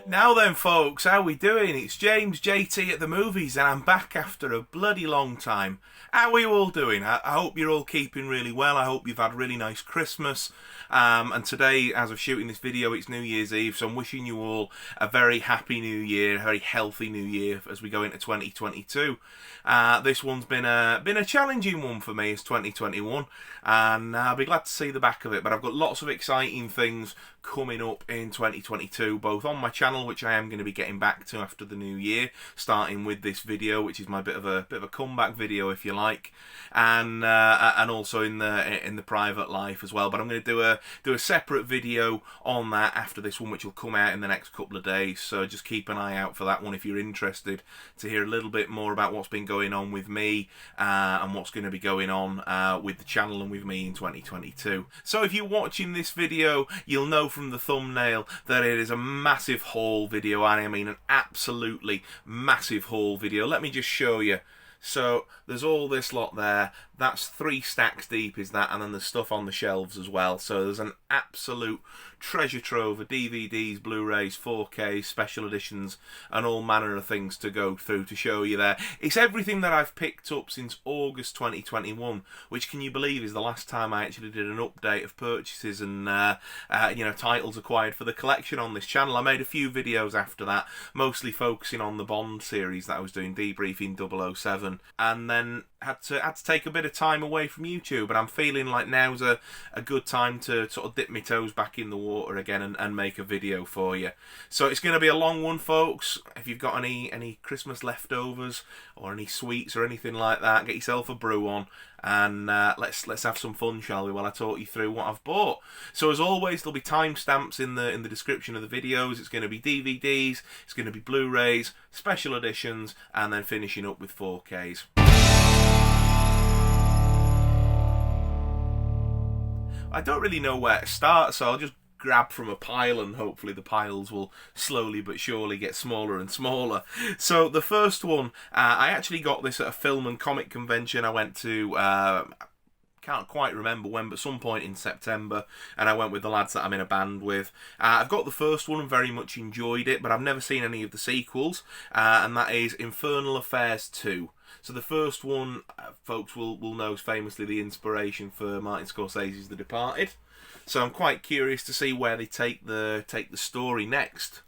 Now then, folks, how we doing? It's James JT at the movies, and I'm back after a bloody long time. How are you all doing? I hope you're all keeping really well. I hope you've had a really nice Christmas. And today, as of shooting this video, it's New Year's Eve, so I'm wishing you all a very happy New Year, a very healthy New Year as we go into 2022. This one's been a challenging one for me, it's 2021, and I'll be glad to see the back of it. But I've got lots of exciting things coming up in 2022, both on my channel, which I am going to be getting back to after the new year, starting with this video, which is my bit of a comeback video, if you like, and also in the private life as well. But I'm going to do a separate video on that after this one, which will come out in the next couple of days. So just keep an eye out for that one if you're interested to hear a little bit more about what's been going on with me and what's going to be going on with the channel and with me in 2022. So if you're watching this video, you'll know from the thumbnail that it is a massive haul video, and I mean an absolutely massive haul video. Let me just show you. So there's all this lot there. That's 3 stacks deep, is that, and then there's stuff on the shelves as well. So there's an absolute treasure trove of DVDs, Blu-rays, 4Ks, special editions, and all manner of things to go through to show you there. It's everything that I've picked up since August 2021, which, can you believe, is the last time I actually did an update of purchases and titles acquired for the collection on this channel. I made a few videos after that, mostly focusing on the Bond series that I was doing, debriefing 007, and then had to take a bit of time away from YouTube, and I'm feeling like now's a good time to sort of dip my toes back in the water again and make a video for you. So it's going to be a long one, folks. If you've got any Christmas leftovers or any sweets or anything like that, get yourself a brew on, and let's have some fun, shall we, while I talk you through what I've bought. So as always, there'll be timestamps in the description of the videos. It's going to be DVDs, it's going to be Blu-rays, special editions, and then finishing up with 4Ks. I don't really know where to start, so I'll just grab from a pile, and hopefully the piles will slowly but surely get smaller and smaller. So the first one, I actually got this at a film and comic convention I went to, can't quite remember when, but some point in September, and I went with the lads that I'm in a band with. I've got the first one and very much enjoyed it, but I've never seen any of the sequels, and that is Infernal Affairs 2. So the first one, folks will know, is famously the inspiration for Martin Scorsese's The Departed. So I'm quite curious to see where they take the story next.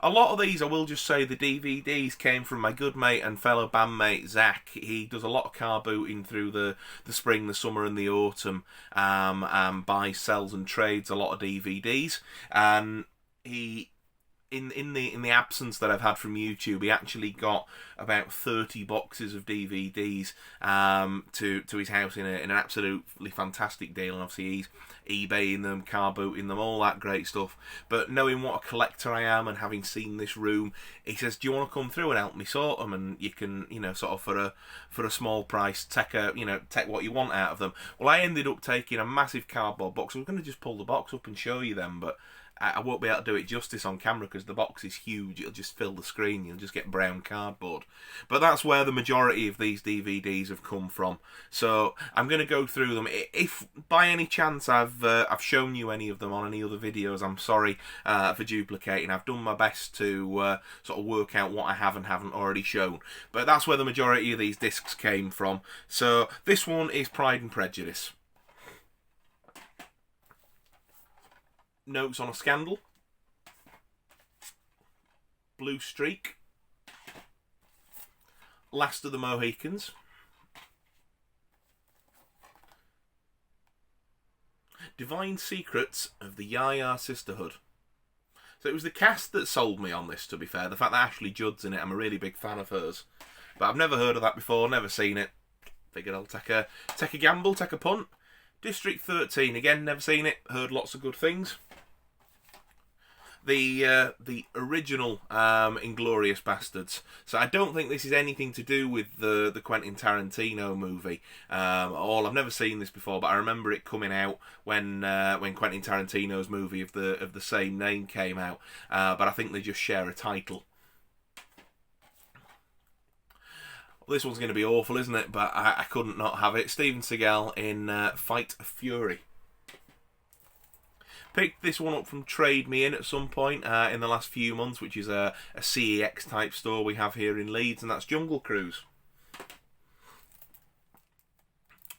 A lot of these, I will just say, the DVDs came from my good mate and fellow bandmate Zach. He does a lot of car booting through the spring, the summer and the autumn, buys, sells and trades a lot of DVDs, and he, in the absence that I've had from YouTube, he actually got about 30 boxes of DVDs to his house in an absolutely fantastic deal, and obviously he's eBaying them, car booting them, all that great stuff. But knowing what a collector I am and having seen this room, he says, do you want to come through and help me sort them, and you can, sort of for a small price take what you want out of them. Well, I ended up taking a massive cardboard box. I was going to just pull the box up and show you them, but I won't be able to do it justice on camera because the box is huge. It'll just fill the screen. You'll just get brown cardboard. But that's where the majority of these DVDs have come from. So I'm going to go through them. If by any chance I've shown you any of them on any other videos, I'm sorry for duplicating. I've done my best to sort of work out what I have and haven't already shown. But that's where the majority of these discs came from. So this one is Pride and Prejudice. Notes on a Scandal, Blue Streak, Last of the Mohicans, Divine Secrets of the Yaya Sisterhood. So it was the cast that sold me on this, to be fair. The fact that Ashley Judd's in it, I'm a really big fan of hers. But I've never heard of that before, never seen it. Figured I'll take a gamble, take a punt. District 13, again, never seen it, heard lots of good things. The original Inglourious Bastards. So I don't think this is anything to do with the Quentin Tarantino movie. I've never seen this before, but I remember it coming out when Quentin Tarantino's movie of the same name came out. But I think they just share a title. Well, this one's going to be awful, isn't it? But I couldn't not have it. Steven Seagal in Fight of Fury. Picked this one up from Trade Me In at some point in the last few months, which is a CEX type store we have here in Leeds, and that's Jungle Cruise.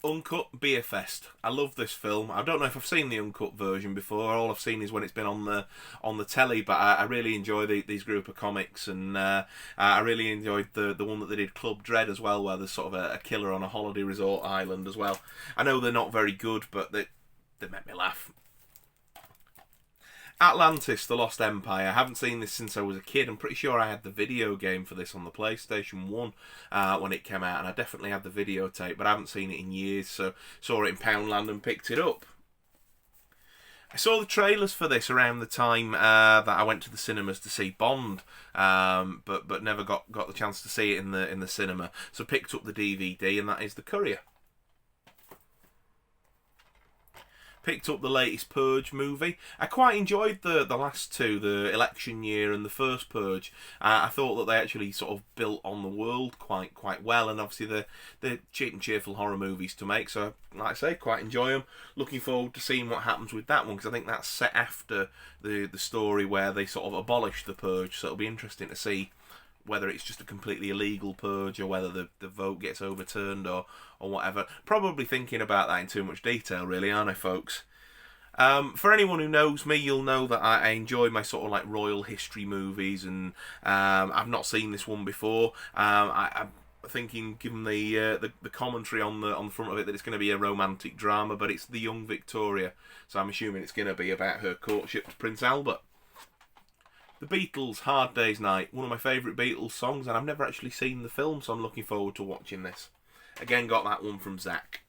Uncut Beer Fest. I love this film. I don't know if I've seen the uncut version before. All I've seen is when it's been on the telly. But I really enjoy these group of comics, and I really enjoyed the one that they did, Club Dread, as well, where there's sort of a killer on a holiday resort island as well. I know they're not very good, but they make me laugh. Atlantis, The Lost Empire. I haven't seen this since I was a kid. I'm pretty sure I had the video game for this on the PlayStation 1 when it came out, and I definitely had the videotape, but I haven't seen it in years, so saw it in Poundland and picked it up. I saw the trailers for this around the time that I went to the cinemas to see Bond, but never got the chance to see it in the cinema, so picked up the DVD, and that is The Courier. Picked up the latest Purge movie. I quite enjoyed the last two, the Election Year and the first Purge. I thought that they actually sort of built on the world quite well, and obviously they're cheap and cheerful horror movies to make, so like I say, quite enjoy them. Looking forward to seeing what happens with that one, because I think that's set after the story where they sort of abolished the Purge, so it'll be interesting to see whether it's just a completely illegal purge or whether the vote gets overturned or whatever. Probably thinking about that in too much detail, really, aren't I, folks? For anyone who knows me, you'll know that I enjoy my sort of like royal history movies, and I've not seen this one before. I'm thinking, given the commentary on the front of it, that it's going to be a romantic drama, but it's The Young Victoria, so I'm assuming it's going to be about her courtship to Prince Albert. The Beatles, Hard Day's Night, one of my favourite Beatles songs, and I've never actually seen the film, so I'm looking forward to watching this. Again, got that one from Zach.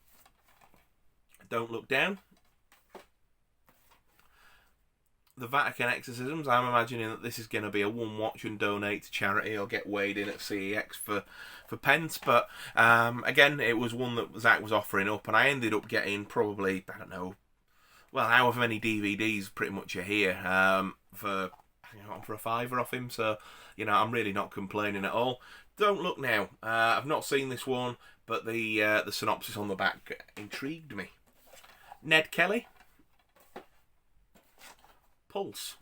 Don't Look Down. The Vatican Exorcisms, I'm imagining that this is going to be a one watch and donate to charity or get weighed in at CEX for pence, but again, it was one that Zach was offering up, and I ended up getting probably, I don't know, well, however many DVDs pretty much are here for a £5 off him, so I'm really not complaining at all. Don't Look Now. I've not seen this one, but the synopsis on the back intrigued me. Ned Kelly. Pulse.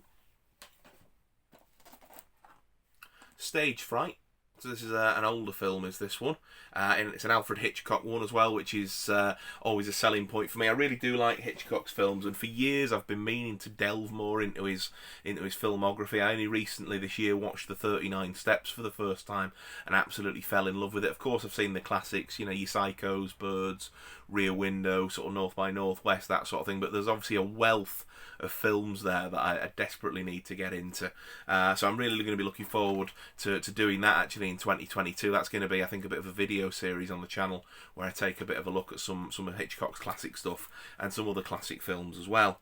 Stage Fright. So this is an older film, is this one. And it's an Alfred Hitchcock one as well, which is always a selling point for me. I really do like Hitchcock's films, and for years I've been meaning to delve more into his filmography. I only recently this year watched The 39 Steps for the first time and absolutely fell in love with it. Of course, I've seen the classics, your Psychos, Birds, Rear Window, sort of North by Northwest, that sort of thing, but there's obviously a wealth of films there that I desperately need to get into. So I'm really going to be looking forward to doing that actually in 2022. That's going to be, I think, a bit of a video series on the channel where I take a bit of a look at some of Hitchcock's classic stuff and some other classic films as well.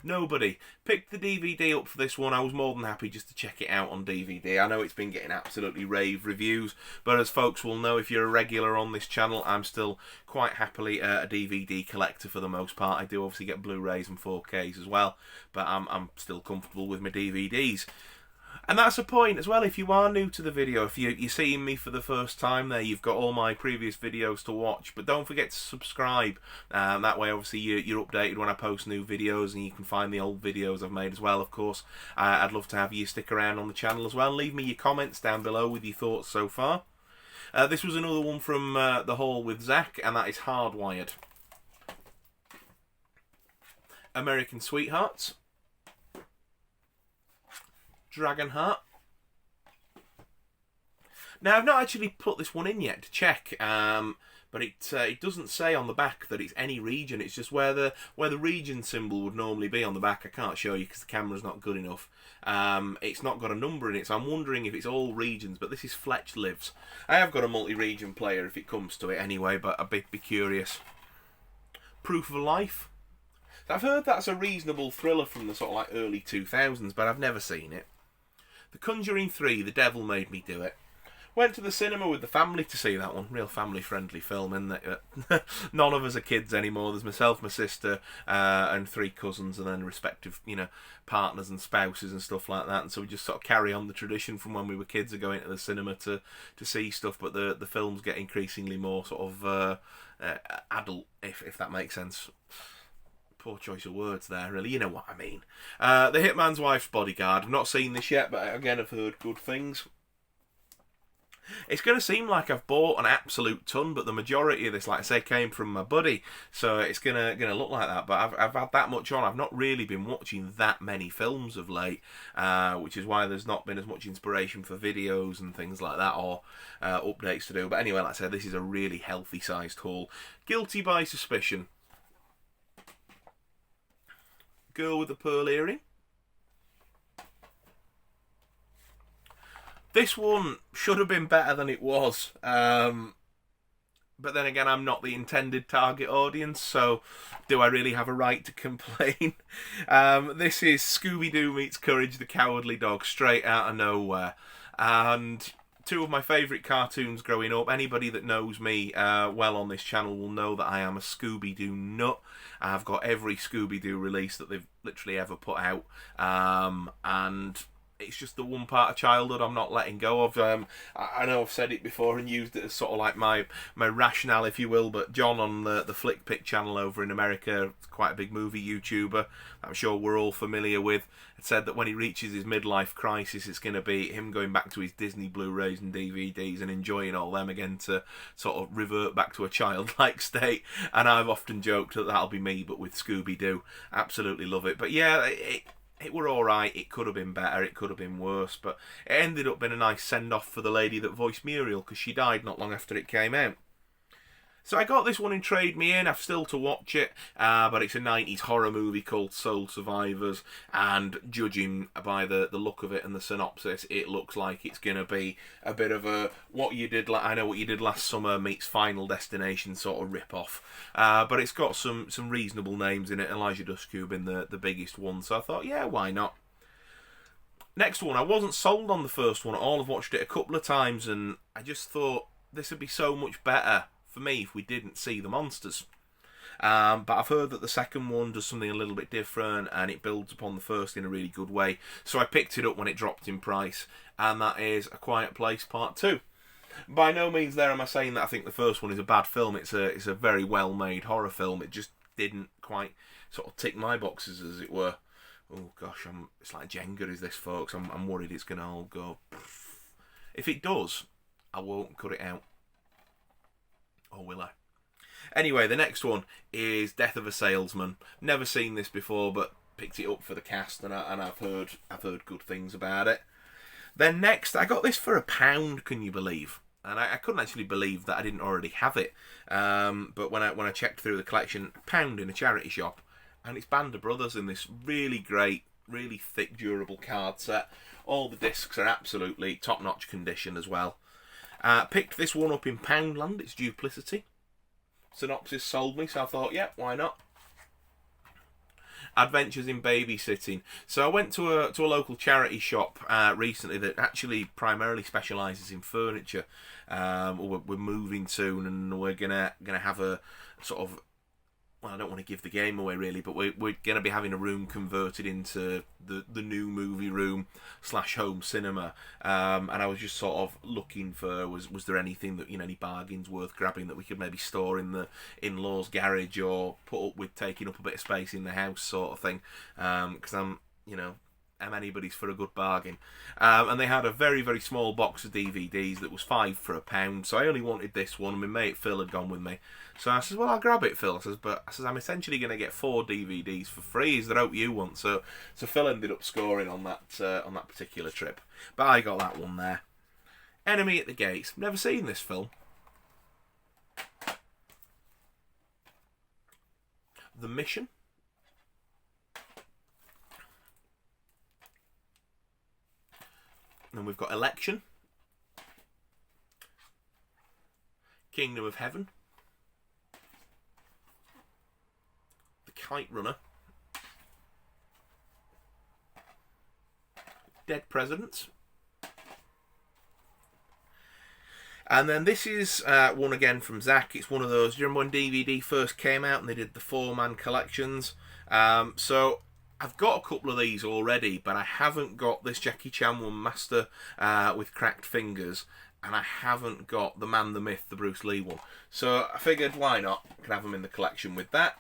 Nobody. Picked the DVD up for this one. I was more than happy just to check it out on DVD. I know it's been getting absolutely rave reviews, but as folks will know, if you're a regular on this channel, I'm still quite happily a DVD collector for the most part. I do obviously get Blu-rays and 4Ks as well, but I'm still comfortable with my DVDs. And that's a point as well, if you are new to the video, if you're seeing me for the first time there, you've got all my previous videos to watch, but don't forget to subscribe. That way, obviously, you're updated when I post new videos, and you can find the old videos I've made as well, of course. I'd love to have you stick around on the channel as well. Leave me your comments down below with your thoughts so far. This was another one from the haul with Zach, and that is Hardwired. American Sweethearts. Dragonheart. Now, I've not actually put this one in yet to check, but it doesn't say on the back that it's any region. It's just where the region symbol would normally be on the back. I can't show you because the camera's not good enough. It's not got a number in it, so I'm wondering if it's all regions, but this is Fletch Lives. I have got a multi-region player if it comes to it anyway, but I'd be curious. Proof of Life. I've heard that's a reasonable thriller from the sort of like early 2000s, but I've never seen it. The Conjuring 3, The Devil Made Me Do It. Went to the cinema with the family to see that one. Real family-friendly film, isn't it? None of us are kids anymore. There's myself, my sister, and 3 cousins, and then respective, partners and spouses and stuff like that. And so we just sort of carry on the tradition from when we were kids of going to the cinema to see stuff. But the films get increasingly more sort of adult, if that makes sense. Poor choice of words there, really. You know what I mean. The Hitman's Wife's Bodyguard. I've not seen this yet, but again, I've heard good things. It's going to seem like I've bought an absolute ton, but the majority of this, like I say, came from my buddy, so it's going to look like that. But I've had that much on. I've not really been watching that many films of late, which is why there's not been as much inspiration for videos and things like that, or updates to do. But anyway, like I said, this is a really healthy-sized haul. Guilty by Suspicion. Girl with the Pearl Earring. This one should have been better than it was. But then again, I'm not the intended target audience, so do I really have a right to complain? This is Scooby-Doo meets Courage the Cowardly Dog, straight out of nowhere. And two of my favourite cartoons growing up. Anybody that knows me well on this channel will know that I am a Scooby-Doo nut. I've got every Scooby-Doo release that they've literally ever put out. And it's just the one part of childhood I'm not letting go of. I know I've said it before and used it as sort of like my rationale, if you will, but John on the Flick Pick channel over in America, quite a big movie YouTuber, I'm sure we're all familiar with, had said that when he reaches his midlife crisis, it's going to be him going back to his Disney Blu-rays and DVDs and enjoying all them again to sort of revert back to a childlike state. And I've often joked that that'll be me, but with Scooby-Doo. Absolutely love it. But yeah, it were alright. It could have been better. It could have been worse. But it ended up being a nice send-off for the lady that voiced Muriel, because she died not long after it came out. So I got this one in Trade Me In. I've still to watch it, but it's a 90s horror movie called Soul Survivors, and judging by the look of it and the synopsis, it looks like it's going to be a bit of a I Know What You Did Last Summer meets Final Destination sort of rip-off. But it's got some reasonable names in it, Elijah Dushku being the biggest one, so I thought, yeah, why not? Next one, I wasn't sold on the first one at all. I've watched it a couple of times, and I just thought this would be so much better for me if we didn't see the monsters. But I've heard that the second one does something a little bit different, and it builds upon the first in a really good way. So I picked it up when it dropped in price, and that is A Quiet Place Part 2. By no means there am I saying that I think the first one is a bad film. It's a very well-made horror film. It just didn't quite sort of tick my boxes, as it were. Oh gosh, it's like Jenga, is this, folks. I'm worried it's going to all go. If it does, I won't cut it out. Or will I? Anyway, the next one is Death of a Salesman. Never seen this before, but picked it up for the cast, and I've heard good things about it. Then next, I got this for £1. Can you believe? And I couldn't actually believe that I didn't already have it. But when I checked through the collection, £1 in a charity shop, and it's Band of Brothers in this really great, really thick, durable card set. All the discs are absolutely top-notch condition as well. Picked this one up in Poundland. It's Duplicity. Synopsis sold me, so I thought, yeah, why not? Adventures in Babysitting. So I went to a local charity shop recently that actually primarily specialises in furniture. We're moving soon, and we're gonna have a sort of, well, I don't want to give the game away really, but we're going to be having a room converted into the new movie room / home cinema. And I was just sort of looking for, was there anything that, any bargains worth grabbing that we could maybe store in the in-laws garage, or put up with taking up a bit of space in the house sort of thing. Because I'm anybody's for a good bargain. And they had a very, very small box of DVDs that was £5 for £1. So I only wanted this one, and my mate Phil had gone with me. So I says, well, I'll grab it, Phil. I says, I'm essentially going to get 4 DVDs for free. Is that out you want? So Phil ended up scoring on that particular trip. But I got that one there. Enemy at the Gates. Never seen this film. The Mission. And we've got Election. Kingdom of Heaven. The Kite Runner. Dead Presidents. And then this is one again from Zach. It's one of those, do you remember when DVD first came out and they did the 4-man collections? So I've got a couple of these already, but I haven't got this Jackie Chan one, Master with Cracked Fingers, and I haven't got the Man, the Myth, the Bruce Lee one. So I figured, why not? I can have them in the collection with that.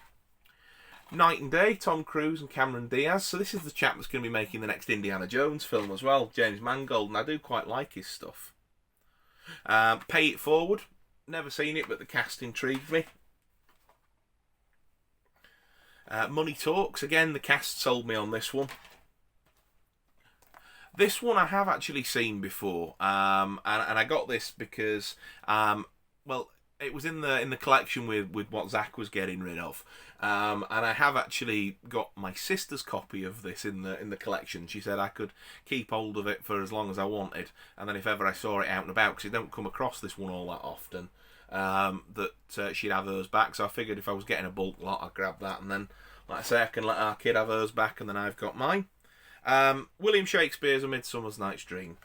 Night and Day, Tom Cruise and Cameron Diaz. So this is the chap that's going to be making the next Indiana Jones film as well, James Mangold, and I do quite like his stuff. Pay It Forward. Never seen it, but the cast intrigued me. Money Talks. Again, the cast sold me on this one. This one I have actually seen before, and I got this because, well, it was in the collection with what Zach was getting rid of, and I have actually got my sister's copy of this in the collection. She said I could keep hold of it for as long as I wanted, and then if ever I saw it out and about, because you don't come across this one all that often, that she'd have hers back. So I figured if I was getting a bulk lot, I'd grab that, and then, like I say, I can let our kid have hers back, and then I've got mine. William Shakespeare's A Midsummer's Night's Dream.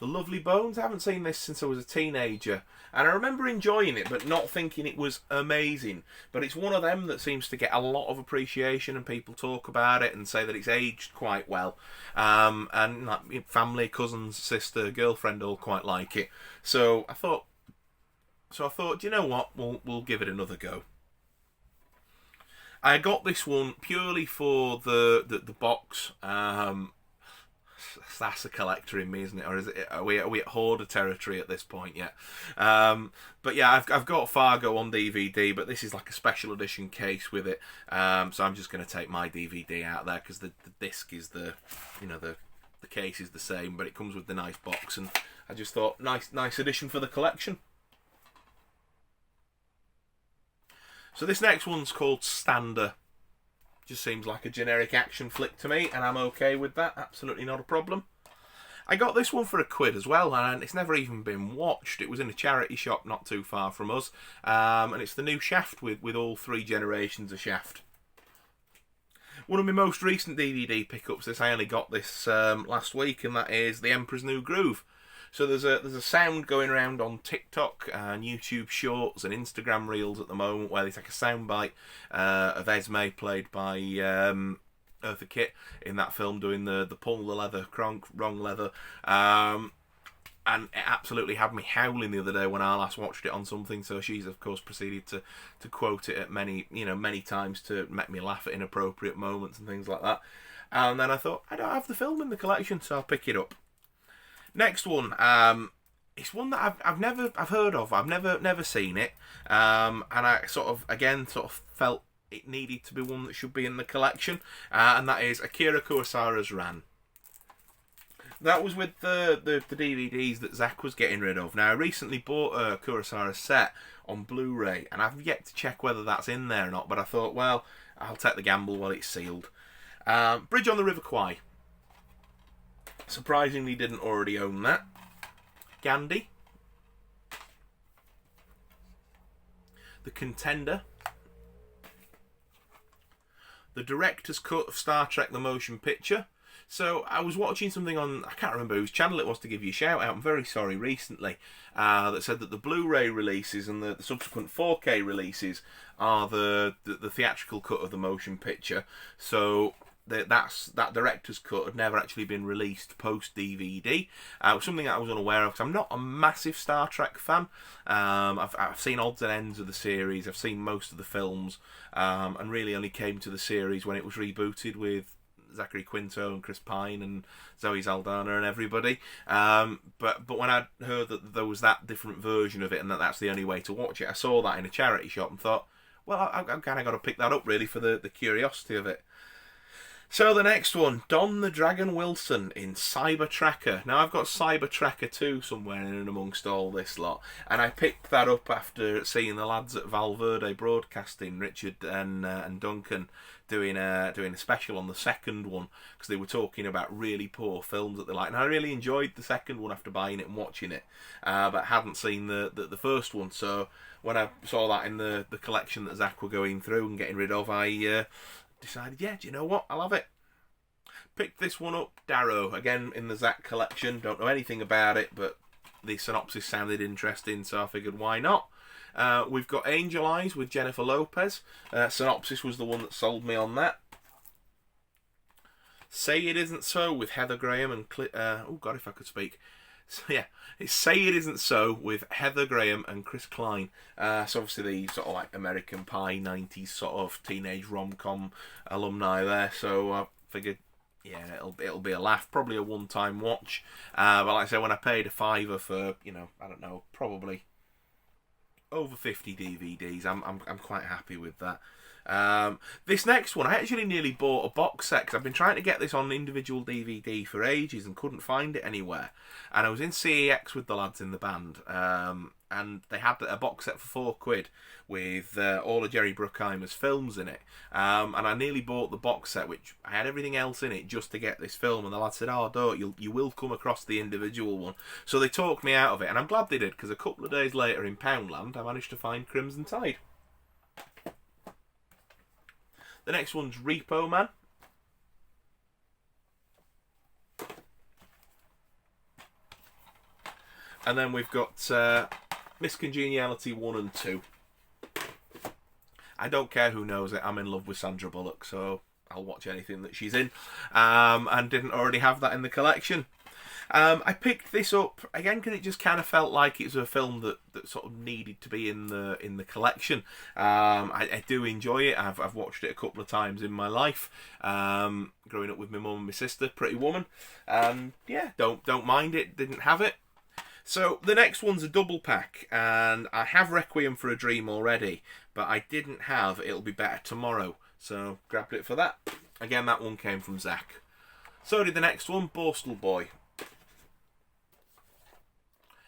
The Lovely Bones. I haven't seen this since I was a teenager, and I remember enjoying it but not thinking it was amazing. But it's one of them that seems to get a lot of appreciation, and people talk about it and say that it's aged quite well, and like, family, cousins, sister, girlfriend all quite like it. So I thought, do you know what, we'll give it another go. I got this one purely for the box. That's a collector in me, isn't it? Or are we at hoarder territory at this point yet? But yeah, I've got Fargo on DVD, but this is like a special edition case with it. So I'm just going to take my DVD out there, because the disc is the case is the same, but it comes with the nice box, and I just thought nice addition for the collection. So this next one's called Stander. Just seems like a generic action flick to me, and I'm okay with that. Absolutely not a problem. I got this one for £1 as well, and it's never even been watched. It was in a charity shop not too far from us, and it's the new Shaft with all 3 generations of Shaft. One of my most recent DVD pickups, I only got this last week, and that is The Emperor's New Groove. So there's a sound going around on TikTok and YouTube Shorts and Instagram Reels at the moment where they take a soundbite of Esme, played by Eartha Kitt, in that film, doing the pull the leather, wrong leather, and it absolutely had me howling the other day when I last watched it on something. So she's of course proceeded to quote it at many times to make me laugh at inappropriate moments and things like that. And then I thought, I don't have the film in the collection, so I'll pick it up. Next one, it's one that I've heard of. I've never seen it, and I sort of felt it needed to be one that should be in the collection, and that is Akira Kurosawa's Ran. That was with the DVDs that Zach was getting rid of. Now, I recently bought a Kurosawa set on Blu-ray, and I've yet to check whether that's in there or not, but I thought, well, I'll take the gamble while it's sealed. Bridge on the River Kwai. Surprisingly didn't already own that. Gandhi. The Contender. The director's cut of Star Trek The Motion Picture. So I was watching something on, I can't remember whose channel it was to give you a shout out, I'm very sorry, recently, that said that the Blu-ray releases and the subsequent 4K releases are the theatrical cut of the motion picture. So that director's cut had never actually been released post DVD. Something that I was unaware of, because I'm not a massive Star Trek fan. I've seen odds and ends of the series, I've seen most of the films, and really only came to the series when it was rebooted with Zachary Quinto and Chris Pine and Zoe Saldana and everybody. But when I heard that there was that different version of it and that's the only way to watch it, I saw that in a charity shop and thought, well, I've kind of got to pick that up really for the curiosity of it. So the next one, Don the Dragon Wilson in Cyber Tracker. Now I've got Cyber Tracker 2 somewhere in and amongst all this lot, and I picked that up after seeing the lads at Valverde Broadcasting, Richard and Duncan, doing a special on the second one, because they were talking about really poor films that they like. And I really enjoyed the second one after buying it and watching it, but hadn't seen the first one. So when I saw that in the collection that Zach were going through and getting rid of, I decided, yeah, do you know what? I'll have it. Picked this one up, Darrow, again in the Zach collection. Don't know anything about it, but the synopsis sounded interesting, so I figured, why not? We've got Angel Eyes with Jennifer Lopez. Synopsis was the one that sold me on that. Say It Isn't So with Heather Graham and oh God, if I could speak. So yeah, it's Say It Isn't So with Heather Graham and Chris Klein. So obviously the sort of like American Pie 90s sort of teenage rom-com alumni there. So I figured, yeah, it'll be a laugh, probably a one-time watch. But like I say, when I paid a fiver for, you know, I don't know, probably over 50 DVDs, I'm quite happy with that. This next one, I actually nearly bought a box set because I've been trying to get this on individual DVD for ages and couldn't find it anywhere. And I was in CEX with the lads in the band, and they had a box set for £4 with all of Jerry Bruckheimer's films in it. And I nearly bought the box set, which I had everything else in it just to get this film. And the lad said, "Oh, don't, you will come across the individual one." So they talked me out of it, and I'm glad they did, because a couple of days later in Poundland, I managed to find Crimson Tide. The next one's Repo Man. And then we've got Miss Congeniality 1 and 2. I don't care who knows it, I'm in love with Sandra Bullock, so I'll watch anything that she's in. And didn't already have that in the collection. I picked this up again because it just kind of felt like it was a film that sort of needed to be in the collection. I do enjoy it. I've watched it a couple of times in my life, growing up with my mum and my sister. Pretty Woman, yeah, don't mind it. Didn't have it. So the next one's a double pack, and I have Requiem for a Dream already, but I didn't have It'll Be Better Tomorrow, so grabbed it for that. Again, that one came from Zach. So did the next one, Borstal Boy.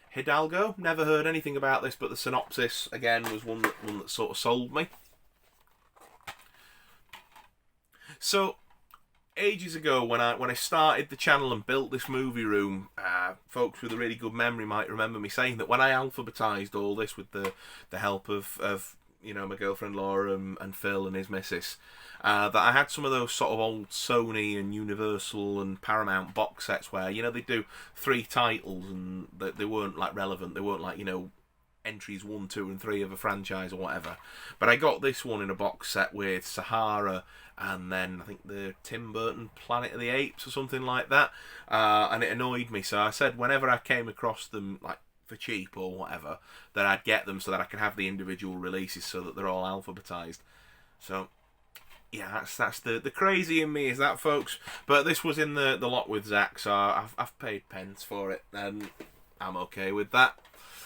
Hidalgo, never heard anything about this, but the synopsis, again, was one that sort of sold me. So, ages ago, when I started the channel and built this movie room, folks with a really good memory might remember me saying that when I alphabetised all this with the help of you know, my girlfriend Laura and Phil and his missus, that I had some of those sort of old Sony and Universal and Paramount box sets where, you know, they do 3 titles and they weren't like relevant. They weren't like, you know, entries 1, 2 and 3 of a franchise or whatever. But I got this one in a box set with Sahara and then I think the Tim Burton Planet of the Apes or something like that. And it annoyed me, so I said whenever I came across them, like for cheap or whatever, that I'd get them so that I could have the individual releases so that they're all alphabetised. So yeah, that's the crazy in me, is that, folks. But this was in the lot with Zach, so I've paid pence for it, and I'm okay with that.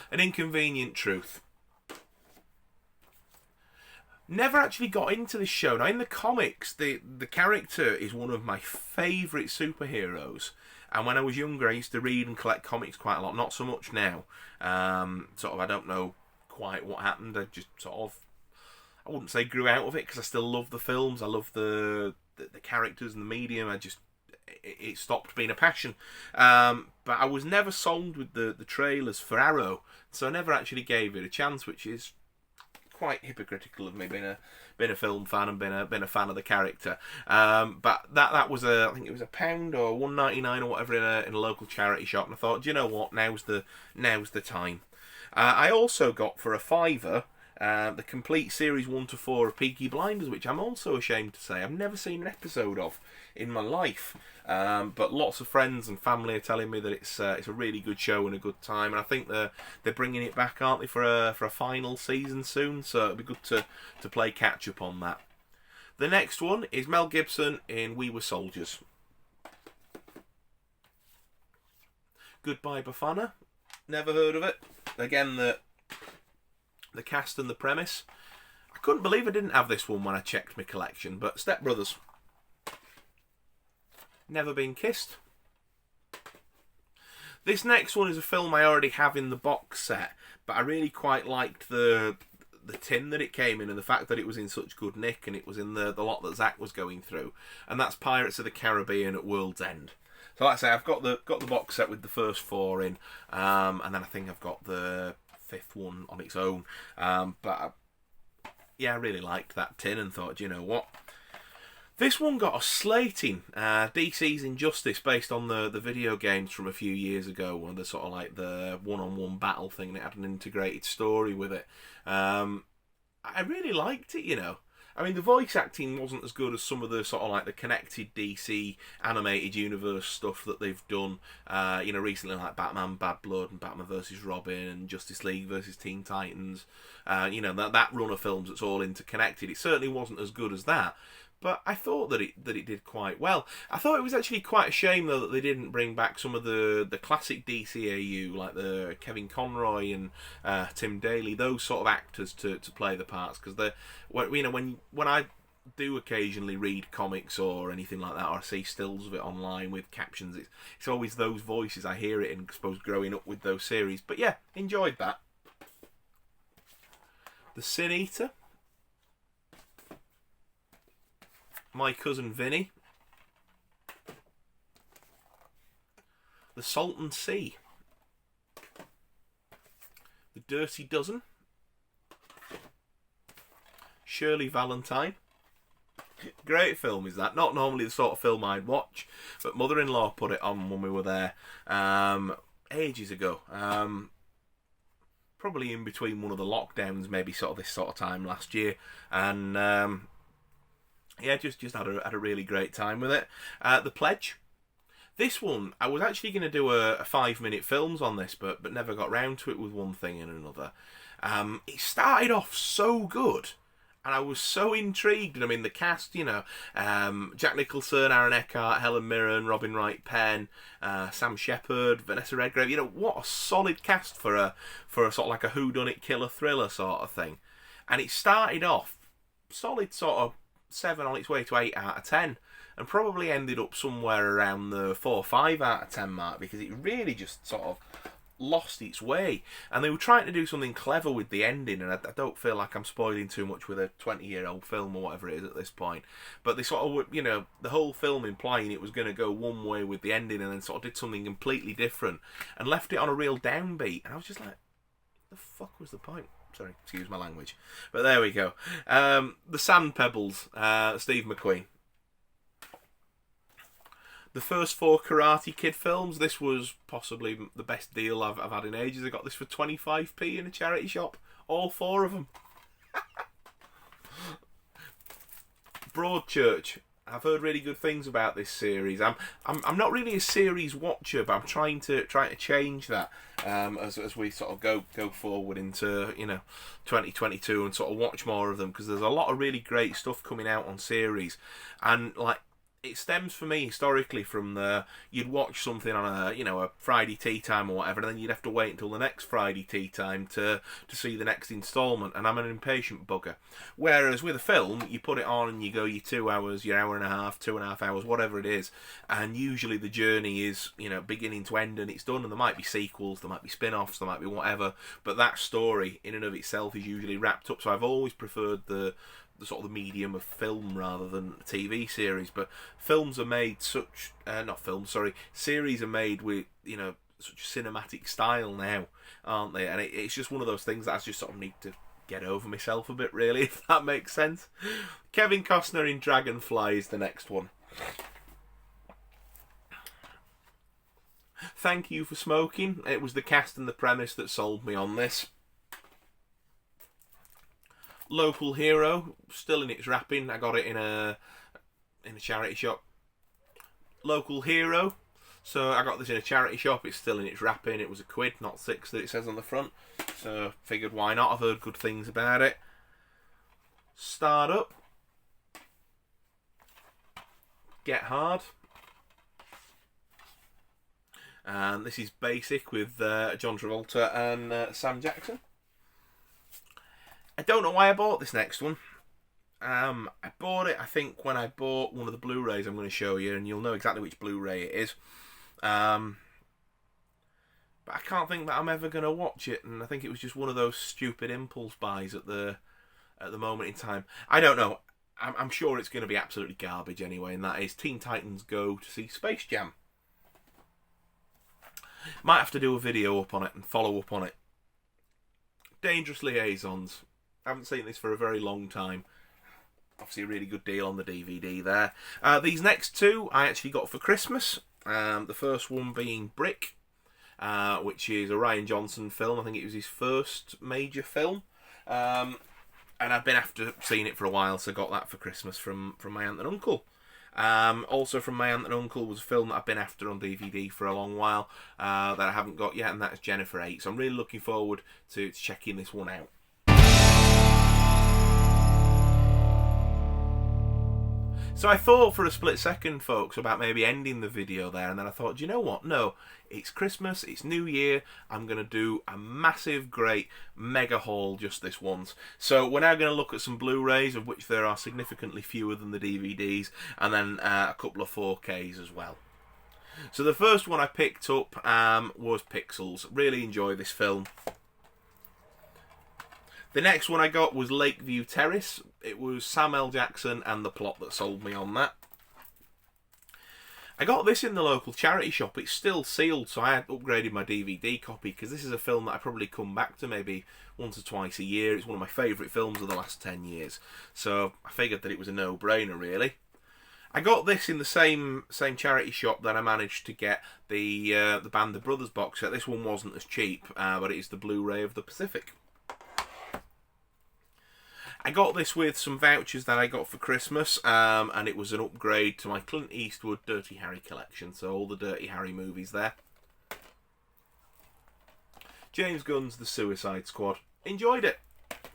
An Inconvenient Truth. Never actually got into this show. Now, in the comics, the character is one of my favourite superheroes. And when I was younger, I used to read and collect comics quite a lot. Not so much now. Sort of, I don't know quite what happened. I just sort of, I wouldn't say grew out of it, because I still love the films. I love the characters and the medium. It stopped being a passion. But I was never sold with the trailers for Arrow, so I never actually gave it a chance, which is quite hypocritical of me, being a film fan and been a fan of the character. But that was I think it was £1 or $1.99 or whatever in a local charity shop, and I thought, do you know what? Now's the time. I also got for a £5 the complete series 1 to 4 of Peaky Blinders, which I'm also ashamed to say I've never seen an episode of in my life. But lots of friends and family are telling me that it's a really good show and a good time, and I think they're bringing it back, aren't they, for a final season soon? So it'll be good to play catch up on that. The next one is Mel Gibson in We Were Soldiers. Goodbye Bafana. Never heard of it. Again, the cast and the premise. I couldn't believe I didn't have this one when I checked my collection, but Step Brothers. Never Been Kissed. This next one is a film I already have in the box set, but I really quite liked the tin that it came in and the fact that it was in such good nick and it was in the lot that Zach was going through, and that's Pirates of the Caribbean at World's End. So like I say, I've got the box set with the first 4 in, and then I think I've got the 5th one on its own. But I really liked that tin and thought, you know what? This one got a slating. DC's Injustice, based on the video games from a few years ago, one of the sort of like the one-on-one battle thing that had an integrated story with it. I really liked it, you know. I mean, the voice acting wasn't as good as some of the sort of like the connected DC animated universe stuff that they've done, recently, like Batman Bad Blood and Batman vs Robin and Justice League versus Teen Titans. That run of films that's all interconnected. It certainly wasn't as good as that. But I thought that it did quite well. I thought it was actually quite a shame, though, that they didn't bring back some of the classic DCAU, like the Kevin Conroy and Tim Daly, those sort of actors to play the parts. Because when I do occasionally read comics or anything like that, or I see stills of it online with captions, it's always those voices. I hear it, and I suppose growing up with those series. But yeah, enjoyed that. The Sin Eater. My Cousin Vinny. The Salton Sea. The Dirty Dozen. Shirley Valentine. Great film is that. Not normally the sort of film I'd watch, but mother-in-law put it on when we were there ages ago. Probably in between one of the lockdowns, maybe sort of this sort of time last year, and just had a really great time with it. The Pledge. This one, I was actually going to do a 5-minute films on this, but never got round to it with one thing and another. It started off so good, and I was so intrigued. I mean, the cast, Jack Nicholson, Aaron Eckhart, Helen Mirren, Robin Wright Penn, Sam Shepard, Vanessa Redgrave. What a solid cast for a sort of like a whodunit killer thriller sort of thing. And it started off solid sort of 7 on its way to 8 out of 10, and probably ended up somewhere around the 4 or 5 out of 10 mark, because it really just sort of lost its way. And they were trying to do something clever with the ending, and I don't feel like I'm spoiling too much with a 20-year-old film or whatever it is at this point, but they sort of, the whole film implying it was going to go one way with the ending, and then sort of did something completely different and left it on a real downbeat. And I was just like, the fuck was the point? Sorry, excuse my language. But there we go. The Sand Pebbles, Steve McQueen. The first 4 Karate Kid films. This was possibly the best deal I've had in ages. I got this for 25p in a charity shop. All 4 of them. Broadchurch. I've heard really good things about this series. I'm not really a series watcher, but I'm trying to change that as we sort of go forward into 2022 and sort of watch more of them, because there's a lot of really great stuff coming out on series, and like, it stems for me historically from you'd watch something on a Friday tea time or whatever, and then you'd have to wait until the next Friday tea time to see the next instalment, and I'm an impatient bugger. Whereas with a film, you put it on and you go your 2 hours, your hour and a half, 2.5 hours, whatever it is, and usually the journey is beginning to end, and it's done. And there might be sequels, there might be spin-offs, there might be whatever, but that story in and of itself is usually wrapped up. So I've always preferred the sort of the medium of film rather than a TV series. But series are made with such cinematic style now, aren't they? And it's just one of those things that I just sort of need to get over myself a bit, really, if that makes sense. Kevin Costner in Dragonfly is the next one. Thank You for Smoking. It was the cast and the premise that sold me on this. Local Hero, still in its wrapping. I got it in a charity shop. Local Hero. So I got this in a charity shop. It's still in its wrapping. It was £1, not £6 that it says on the front. So figured, why not? I've heard good things about it. Startup. Get Hard. And this is Basic with John Travolta and Sam Jackson. I don't know why I bought this next one. I bought it, I think, when I bought one of the Blu-rays I'm going to show you, and you'll know exactly which Blu-ray it is. But I can't think that I'm ever going to watch it, and I think it was just one of those stupid impulse buys at the moment in time. I don't know. I'm sure it's going to be absolutely garbage anyway, and that is Teen Titans Go to see Space Jam. Might have to do a video up on it and follow up on it. Dangerous Liaisons. I haven't seen this for a very long time. Obviously a really good deal on the DVD there. These next 2 I actually got for Christmas. The first one being Brick, which is a Rian Johnson film. I think it was his first major film. and I've been after seeing it for a while, so got that for Christmas from my aunt and uncle. Also from my aunt and uncle was a film that I've been after on DVD for a long while that I haven't got yet, and that's Jennifer 8. So I'm really looking forward to checking this one out. So I thought for a split second, folks, about maybe ending the video there, and then I thought, do you know what? No, it's Christmas, it's New Year, I'm going to do a massive, great, mega haul just this once. So we're now going to look at some Blu-rays, of which there are significantly fewer than the DVDs, and then a couple of 4Ks as well. So the first one I picked up was Pixels. Really enjoy this film. The next one I got was Lakeview Terrace. It was Sam L. Jackson and the plot that sold me on that. I got this in the local charity shop. It's still sealed, so I had upgraded my DVD copy because this is a film that I probably come back to maybe once or twice a year. It's one of my favourite films of the last 10 years. So I figured that it was a no-brainer, really. I got this in the same charity shop that I managed to get the Band of Brothers box set. This one wasn't as cheap, but it is the Blu-ray of the Pacific. I got this with some vouchers that I got for Christmas, and it was an upgrade to my Clint Eastwood Dirty Harry collection, so all the Dirty Harry movies there. James Gunn's The Suicide Squad. Enjoyed it.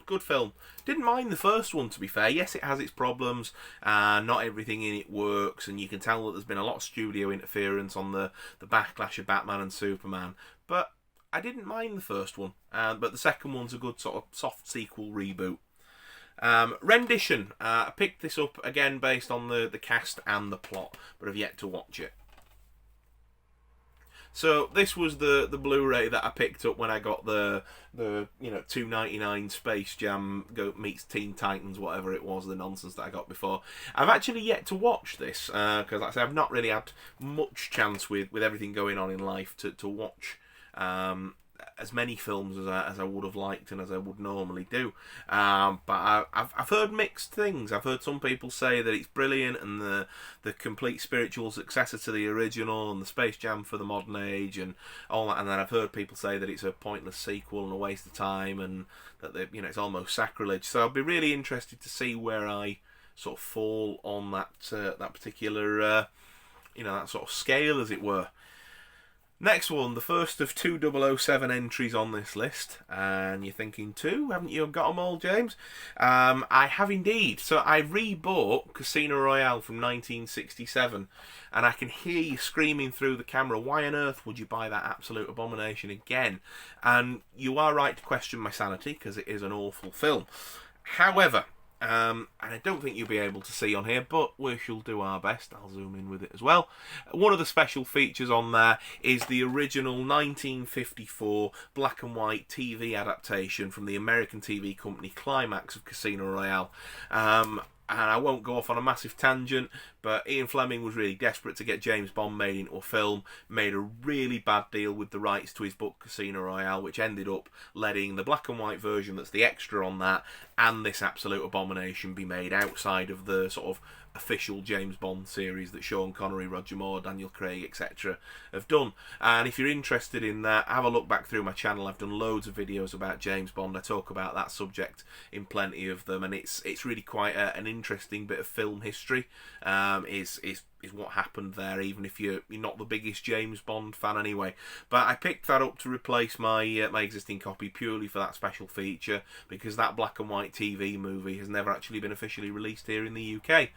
Good film. Didn't mind the first one, to be fair. Yes, it has its problems, not everything in it works, and you can tell that there's been a lot of studio interference on the backlash of Batman and Superman, but I didn't mind the first one, but the second one's a good sort of soft sequel reboot. Rendition. I picked this up again based on the cast and the plot, but have yet to watch it. So this was the Blu-ray that I picked up when I got the $2.99 Space Jam meets Teen Titans, whatever it was, the nonsense that I got before. I've actually yet to watch this because, like I say, I've not really had much chance with everything going on in life to watch as many films as I would have liked and as I would normally do, but I've heard mixed things. I've heard some people say that it's brilliant and the complete spiritual successor to the original and the Space Jam for the modern age and all that, and then I've heard people say that it's a pointless sequel and a waste of time and that it's almost sacrilege. So I'd be really interested to see where I sort of fall on that particular that sort of scale, as it were. Next one, the first of 2007 entries on this list, and you're thinking, two? Haven't you got them all, James? I have indeed. So I rebought Casino Royale from 1967, and I can hear you screaming through the camera, why on earth would you buy that absolute abomination again? And you are right to question my sanity, because it is an awful film. However, and I don't think you'll be able to see on here, but we shall do our best. I'll zoom in with it as well. One of the special features on there is the original 1954 black and white TV adaptation from the American TV company Climax of Casino Royale. And I won't go off on a massive tangent, but Ian Fleming was really desperate to get James Bond made into a film, made a really bad deal with the rights to his book Casino Royale, which ended up letting the black and white version that's the extra on that and this absolute abomination be made outside of the sort of official James Bond series that Sean Connery, Roger Moore, Daniel Craig, etc. have done. And if you're interested in that, have a look back through my channel. I've done loads of videos about James Bond. I talk about that subject in plenty of them, and it's really quite an interesting bit of film history. Is what happened there, even if you're not the biggest James Bond fan anyway. But I picked that up to replace my my existing copy purely for that special feature, because that black and white TV movie has never actually been officially released here in the UK.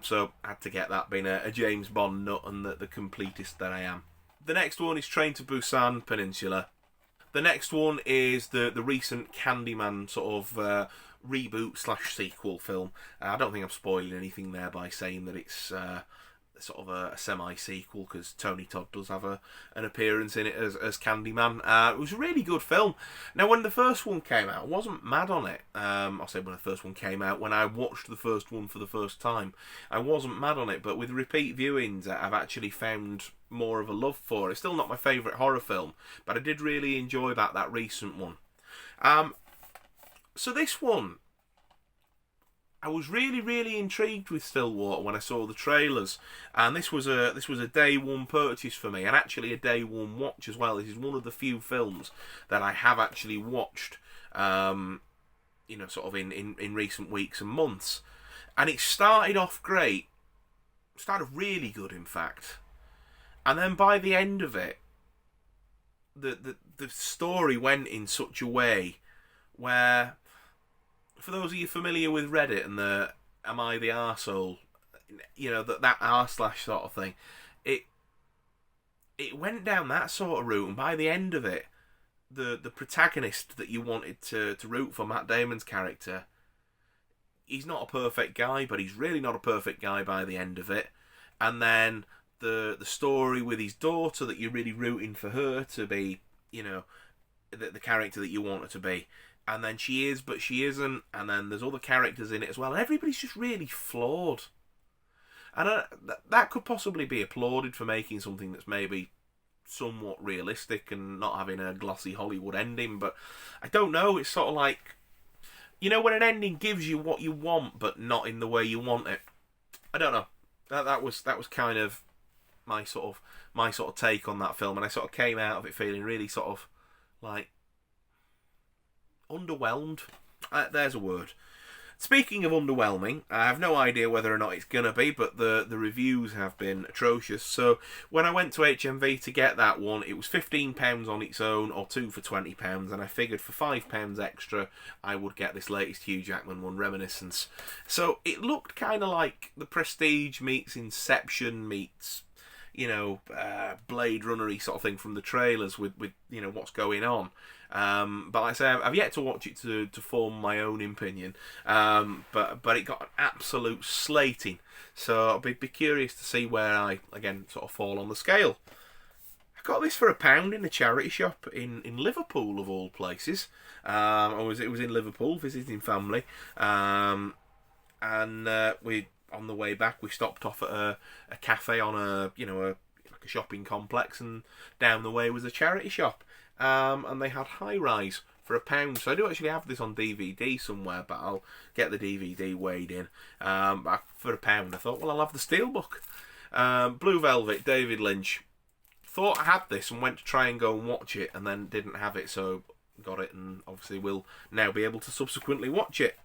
So I had to get that, being a James Bond nut and the completist that I am. The next one is Train to Busan Peninsula. The next one is the recent Candyman sort of reboot / sequel film. I don't think I'm spoiling anything there by saying that it's sort of a semi-sequel, because Tony Todd does have an appearance in it as Candyman. It was a really good film. Now, when the first one came out, I wasn't mad on it. I'll say when the first one came out, when I watched the first one for the first time, I wasn't mad on it, but with repeat viewings, I've actually found more of a love for it. It's still not my favourite horror film, but I did really enjoy that recent one. So this one, I was really intrigued with Stillwater when I saw the trailers, and this was a day one purchase for me, and actually a day one watch as well. This is one of the few films that I have actually watched sort of in recent weeks and months. And it started off great. Started really good, in fact. And then by the end of it, the story went in such a way where, for those of you familiar with Reddit and the "Am I the arsehole?", that r// sort of thing, it went down that sort of route, and by the end of it, the protagonist that you wanted to root for, Matt Damon's character, he's not a perfect guy, but he's really not a perfect guy by the end of it. And then the story with his daughter, that you're really rooting for her to be, the character that you want her to be. And then she is, but she isn't. And then there's other characters in it as well. And everybody's just really flawed. And that could possibly be applauded for making something that's maybe somewhat realistic and not having a glossy Hollywood ending. But I don't know. It's sort of like, when an ending gives you what you want, but not in the way you want it. I don't know. That was kind of my sort of take on that film, and I sort of came out of it feeling really sort of like underwhelmed. There's a word. Speaking of underwhelming, I have no idea whether or not it's going to be, but the reviews have been atrocious. So when I went to HMV to get that one, it was £15 on its own, or two for £20, and I figured for £5 extra, I would get this latest Hugh Jackman one, Reminiscence. So it looked kind of like The Prestige meets Inception meets, Blade Runner-y sort of thing from the trailers with what's going on. But like I say, I've yet to watch it to form my own opinion. But it got an absolute slating. So I'll be curious to see where I, again, sort of fall on the scale. I got this for £1 in a charity shop in Liverpool, of all places. It was in Liverpool, visiting family. And we, on the way back, we stopped off at a cafe on a shopping complex, and down the way was a charity shop. And they had High Rise for £1. So I do actually have this on DVD somewhere, but I'll get the DVD weighed in. But for £1, I thought, well, I'll have the Steelbook. Blue Velvet, David Lynch. Thought I had this and went to try and go and watch it, and then didn't have it, so got it, and obviously will now be able to subsequently watch it.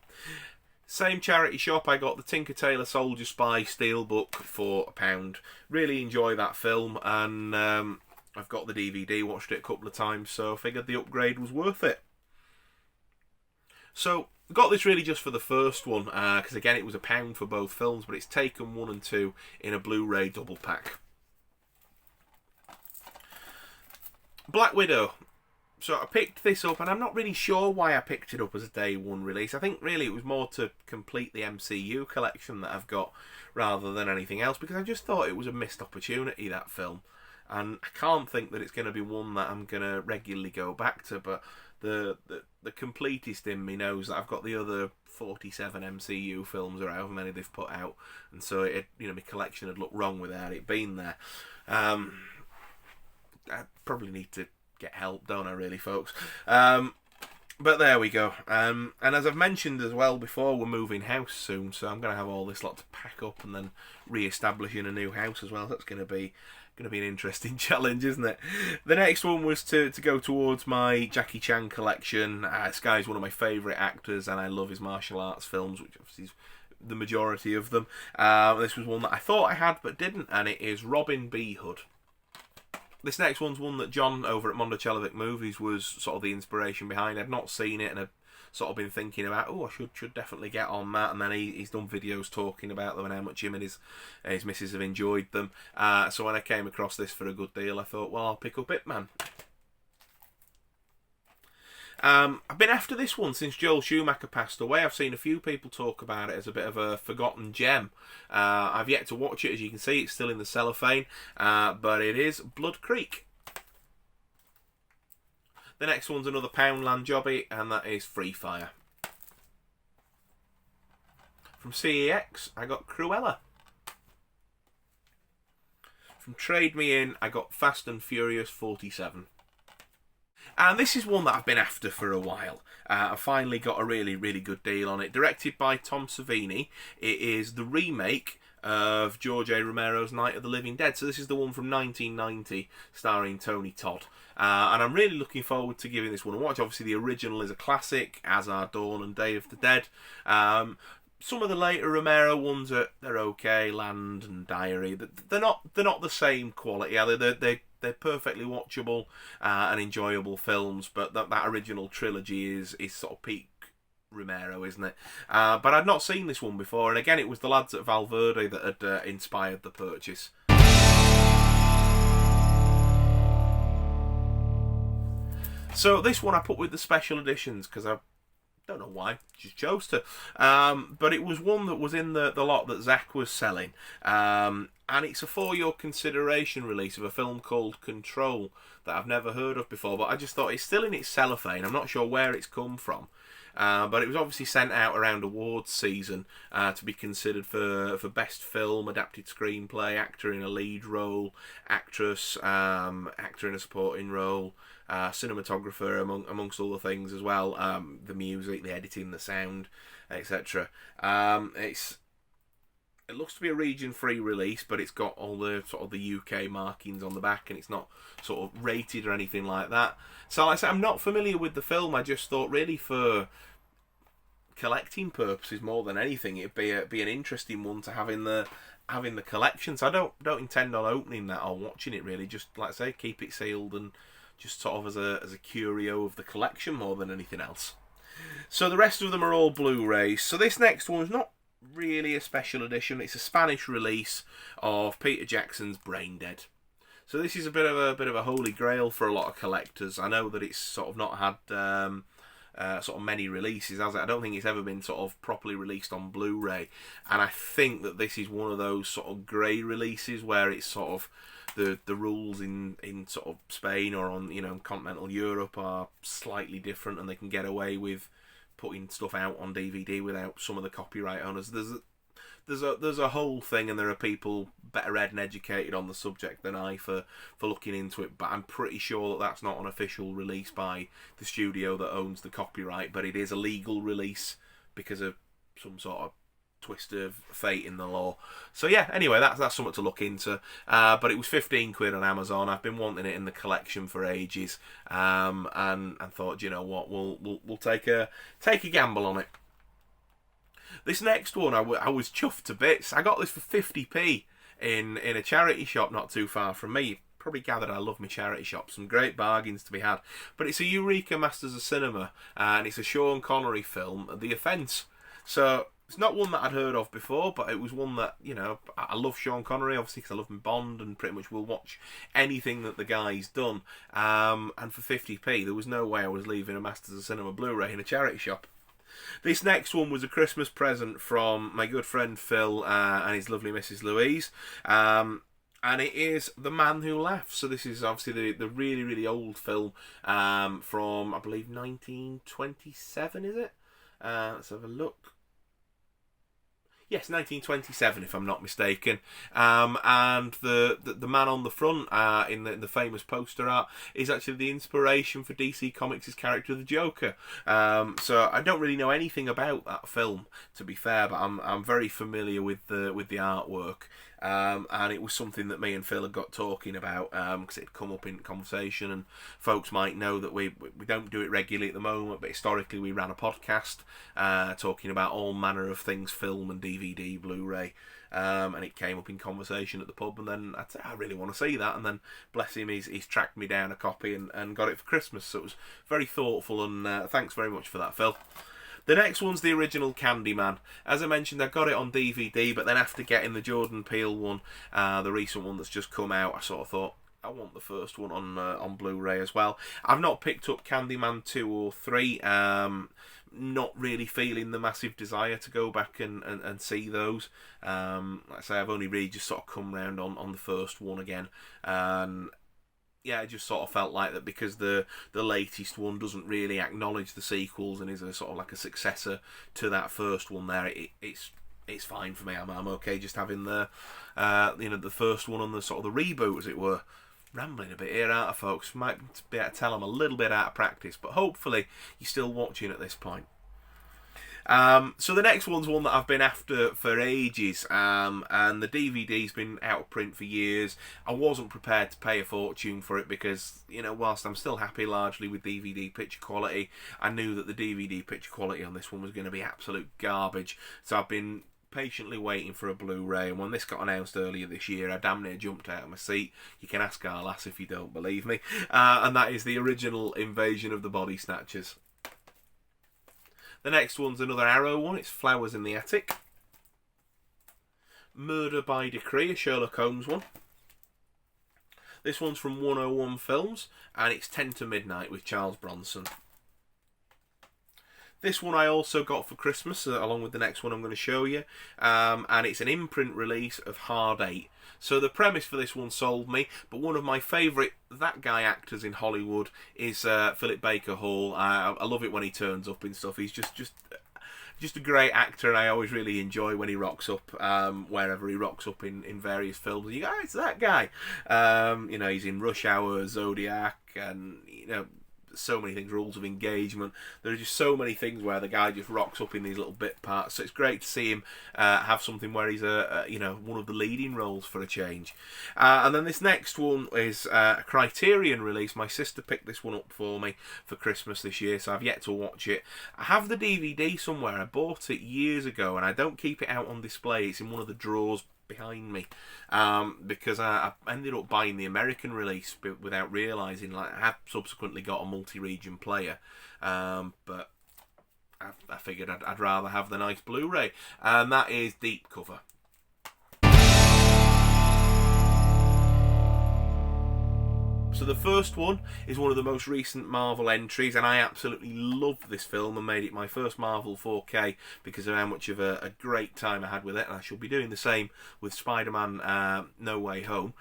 Same charity shop, I got the Tinker Tailor Soldier Spy Steelbook for £1. Really enjoy that film, and I've got the DVD, watched it a couple of times, so figured the upgrade was worth it. So, got this really just for the first one, because again it was £1 for both films, but it's Taken 1 and 2 in a Blu-ray double pack. Black Widow. So I picked this up, and I'm not really sure why I picked it up as a day one release. I think really it was more to complete the MCU collection that I've got, rather than anything else, because I just thought it was a missed opportunity, that film. And I can't think that it's going to be one that I'm going to regularly go back to, but the completist in me knows that I've got the other 47 MCU films, or however many they've put out, and so my collection had looked wrong without it being there. I probably need to get help, don't I, really, folks? But there we go. And as I've mentioned as well before, we're moving house soon, so I'm going to have all this lot to pack up and then re-establish in a new house as well. That's going to be an interesting challenge, isn't it? The next one was to go towards my Jackie Chan collection. This guy's one of my favourite actors, and I love his martial arts films, which obviously is the majority of them. This was one that I thought I had but didn't, and it is Robin B. Hood. This next one's one that John over at Mondochelevic Movies was sort of the inspiration behind. I'd not seen it, and I'd sort of been thinking about, I should definitely get on that. And then he's done videos talking about them and how much him and his missus have enjoyed them. So when I came across this for a good deal, I thought, well, I'll pick up Ip Man. I've been after this one since Joel Schumacher passed away. I've seen a few people talk about it as a bit of a forgotten gem. I've yet to watch it. As you can see, it's still in the cellophane, but it is Blood Creek. The next one's another Poundland jobby, and that is Free Fire. From CEX, I got Cruella. From Trade Me In, I got Fast and Furious 47. And this is one that I've been after for a while. I finally got a really, really good deal on it. Directed by Tom Savini. It is the remake of George A. Romero's Night of the Living Dead. So this is the one from 1990, starring Tony Todd. And I'm really looking forward to giving this one a watch. Obviously, the original is a classic, as are Dawn and Day of the Dead. Some of the later Romero ones they're okay, Land and Diary. They're not the same quality. They're perfectly watchable and enjoyable films, but that original trilogy is sort of peak Romero, isn't it? But I'd not seen this one before, and again, it was the lads at Valverde that had inspired the purchase. So this one I put with the special editions because I don't know why, just chose to. But it was one that was in the lot that Zach was selling. And it's a for your consideration release of a film called Control that I've never heard of before. But I just thought it's still in its cellophane. I'm not sure where it's come from. But it was obviously sent out around awards season to be considered for best film, adapted screenplay, actor in a lead role, actress, actor in a supporting role, cinematographer, amongst all the things as well, the music, the editing, the sound, etc. It looks to be a region-free release, but it's got all the sort of the UK markings on the back, and it's not sort of rated or anything like that. So, like I said, I'm not familiar with the film. I just thought, really, for collecting purposes more than anything, it'd be an interesting one to have in the collection. So I don't intend on opening that or watching it really. Just like I say, keep it sealed and just sort of as a curio of the collection more than anything else. So the rest of them are all Blu-rays. So this next one is not really a special edition. It's a Spanish release of Peter Jackson's Brain Dead. So this is a bit of a holy grail for a lot of collectors. I know that it's sort of not had sort of many releases, has it? I don't think it's ever been sort of properly released on Blu-ray, and I think that this is one of those sort of grey releases where it's sort of the rules in sort of Spain or on continental Europe are slightly different, and they can get away with putting stuff out on DVD without some of the copyright owners. There's a whole thing, and there are people better read and educated on the subject than I for looking into it, but I'm pretty sure that that's not an official release by the studio that owns the copyright, but it is a legal release because of some sort of twist of fate in the law. So yeah, anyway, that's something to look into. But it was 15 quid on Amazon. I've been wanting it in the collection for ages, and thought, you know what, we'll take a gamble on it. This next one, I was chuffed to bits. I got this for 50p in a charity shop not too far from me. You probably gathered I love my charity shops. Some great bargains to be had. But it's a Eureka Masters of Cinema, and it's a Sean Connery film, The Offence. So it's not one that I'd heard of before, but it was one that, I love Sean Connery, obviously, because I love him Bond, and pretty much will watch anything that the guy's done. And for 50p, there was no way I was leaving a Masters of Cinema Blu-ray in a charity shop. This next one was a Christmas present from my good friend Phil and his lovely Mrs. Louise. And it is The Man Who Laughs. So this is obviously the really, really old film from, I believe, 1927, is it? Let's have a look. Yes, 1927, if I'm not mistaken. And the man on the front in the famous poster art is actually the inspiration for DC Comics' character, the Joker. So I don't really know anything about that film, to be fair, but I'm very familiar with the artwork. And it was something that me and Phil had got talking about because it had come up in conversation, and folks might know that we don't do it regularly at the moment, but historically we ran a podcast talking about all manner of things, film and DVD, Blu-ray, and it came up in conversation at the pub, and then I said, I really want to see that, and then bless him, he's tracked me down a copy and got it for Christmas, so it was very thoughtful, and thanks very much for that, Phil. The next one's the original Candyman. As I mentioned, I got it on DVD, but then after getting the Jordan Peele one, the recent one that's just come out, I sort of thought, I want the first one on Blu-ray as well. I've not picked up Candyman 2 or 3. Not really feeling the massive desire to go back and see those. Like I say, I've only really just sort of come round on the first one again. Yeah, I just sort of felt like that because the latest one doesn't really acknowledge the sequels and is a sort of like a successor to that first one there. It's fine for me. I'm okay just having the first one on the sort of the reboot, as it were. Rambling a bit here, out of folks. Might be able to tell I'm a little bit out of practice, but hopefully you're still watching at this point. So the next one's one that I've been after for ages, and the DVD's been out of print for years. I wasn't prepared to pay a fortune for it because, whilst I'm still happy largely with DVD picture quality, I knew that the DVD picture quality on this one was going to be absolute garbage. So I've been patiently waiting for a Blu-ray, and when this got announced earlier this year, I damn near jumped out of my seat. You can ask our lass if you don't believe me. And that is the original Invasion of the Body Snatchers. The next one's another Arrow one. It's Flowers in the Attic. Murder by Decree, a Sherlock Holmes one. This one's from 101 Films, and it's 10 to Midnight with Charles Bronson. This one I also got for Christmas, along with the next one I'm going to show you, and it's an imprint release of Hard 8. So the premise for this one sold me, but one of my favourite that guy actors in Hollywood is Philip Baker Hall. I love it when he turns up and stuff. He's just a great actor, and I always really enjoy when he rocks up wherever he rocks up in various films. You go, it's that guy. He's in Rush Hour, Zodiac, and so many things, Rules of Engagement. There are just so many things where the guy just rocks up in these little bit parts. So it's great to see him have something where he's one of the leading roles for a change. And then this next one is a Criterion release. My sister picked this one up for me for Christmas this year, so I've yet to watch it. I have the DVD somewhere. I bought it years ago, and I don't keep it out on display. It's in one of the drawers behind me, because I ended up buying the American release without realising. I have subsequently got a multi-region player, but I figured I'd rather have the nice Blu-ray, and that is Deep Cover. So the first one is one of the most recent Marvel entries, and I absolutely loved this film and made it my first Marvel 4K because of how much of a great time I had with it, and I shall be doing the same with Spider-Man No Way Home,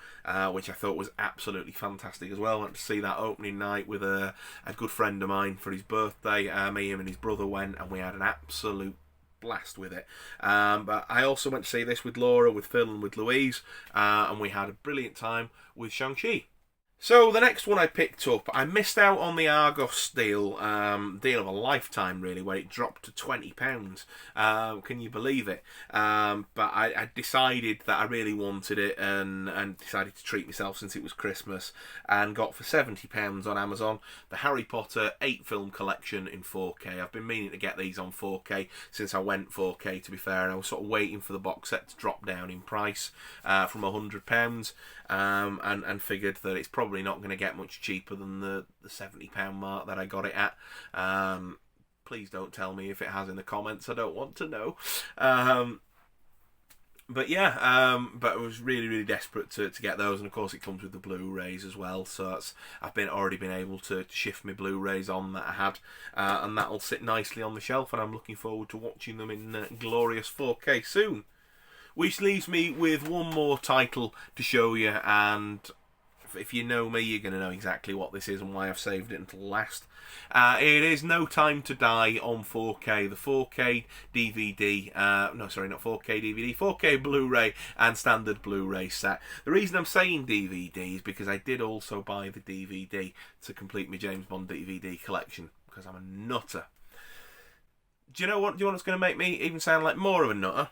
which I thought was absolutely fantastic as well. I went to see that opening night with a good friend of mine for his birthday. Me, him and his brother went, and we had an absolute blast with it. But I also went to see this with Laura, with Phil and with Louise, and we had a brilliant time with Shang-Chi. So the next one I picked up, I missed out on the Argos deal of a lifetime really, where it dropped to £20. Can you believe it? But I decided that I really wanted it, and decided to treat myself since it was Christmas, and got for £70 on Amazon the Harry Potter 8-film collection in 4K. I've been meaning to get these on 4K since I went 4K, to be fair, and I was sort of waiting for the box set to drop down in price from £100, and figured that it's probably not going to get much cheaper than the £70 mark that I got it at. Please don't tell me if it has in the comments. I don't want to know. But I was really desperate to get those, and of course it comes with the Blu-rays as well. So I've already been able to shift my Blu-rays on that I had, and that'll sit nicely on the shelf, and I'm looking forward to watching them in glorious 4K soon. Which leaves me with one more title to show you, and if you know me, you're going to know exactly what this is and why I've saved it until last. It is No Time to Die on 4K, the 4K DVD, not 4K DVD, 4K Blu-ray and standard Blu-ray set. The reason I'm saying DVD is because I did also buy the DVD to complete my James Bond DVD collection, because I'm a nutter. Do you know what's going to make me even sound like more of a nutter?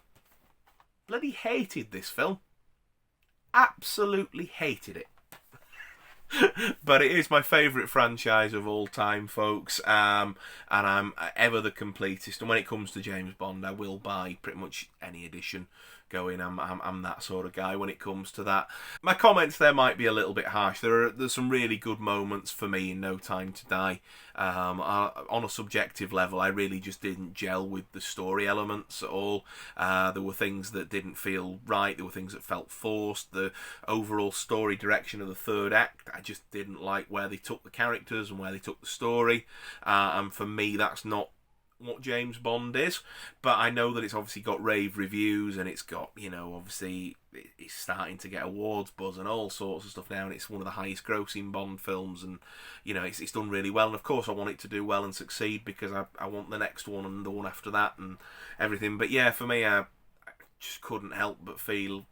Bloody hated this film. Absolutely hated it. But it is my favourite franchise of all time, folks, and I'm ever the completist. And when it comes to James Bond, I will buy pretty much any edition going. I'm that sort of guy when it comes to that. My comments there might be a little bit harsh. There's some really good moments for me in No Time to Die. On a subjective level, I really just didn't gel with the story elements at all. There were things that didn't feel right. There were things that felt forced. The overall story direction of the third act, I just didn't like where they took the characters and where they took the story. And for me, that's not what James Bond is, but I know that it's obviously got rave reviews, and it's got, obviously it's starting to get awards buzz and all sorts of stuff now, and it's one of the highest grossing Bond films, and it's done really well, and of course I want it to do well and succeed, because I want the next one and the one after that and everything. But yeah, for me, I just couldn't help but feel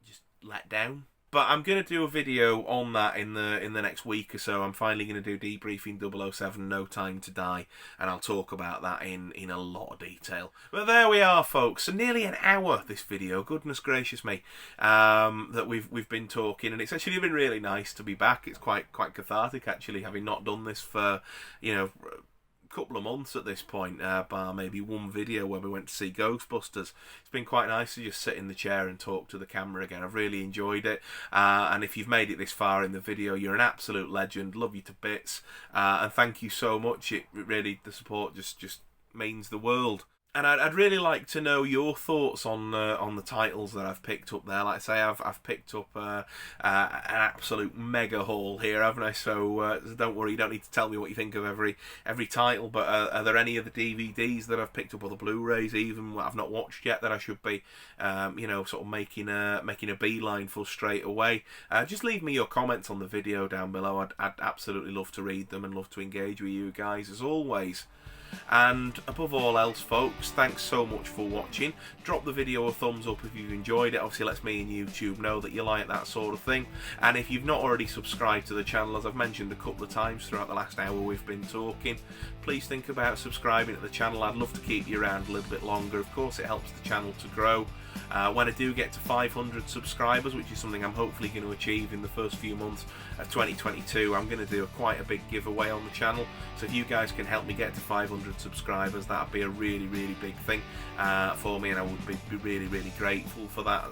just let down But I'm going to do a video on that in the next week or so. I'm finally going to do Debriefing 007 No Time to Die, and I'll talk about that in a lot of detail. But there we are, folks. So nearly an hour, this video. Goodness gracious me, that we've been talking, and it's actually been really nice to be back. It's quite cathartic, actually, having not done this for, you know, couple of months at this point, bar maybe one video where we went to see Ghostbusters. It's been quite nice to just sit in the chair and talk to the camera again. I've really enjoyed it, and if you've made it this far in the video, you're an absolute legend. Love you to bits, and thank you so much. It really, the support just means the world. And I'd really like to know your thoughts on the titles that I've picked up there. Like I say, I've picked up an absolute mega haul here, haven't I? So don't worry, you don't need to tell me what you think of every title. But are there any of the DVDs that I've picked up, or the Blu-rays even, what I've not watched yet, that I should be, you know, sort of making a beeline for straight away? Just leave me your comments on the video down below. I'd absolutely love to read them and love to engage with you guys as always. And above all else, folks, thanks so much for watching. Drop the video a thumbs up if you've enjoyed it. Obviously lets me and YouTube know that you like that sort of thing. And if you've not already subscribed to the channel, as I've mentioned a couple of times throughout the last hour we've been talking, please think about subscribing to the channel. I'd love to keep you around a little bit longer. Of course, it helps the channel to grow. When I do get to 500 subscribers, which is something I'm hopefully going to achieve in the first few months of 2022, I'm going to do quite a big giveaway on the channel. So if you guys can help me get to 500 subscribers, that would be a really big thing for me, and I would be really grateful for that.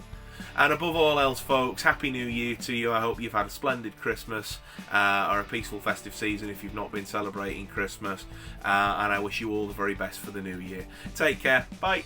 And above all else, folks, Happy New Year to you. I hope you've had a splendid Christmas or a peaceful festive season if you've not been celebrating Christmas, and I wish you all the very best for the new year. Take care. Bye.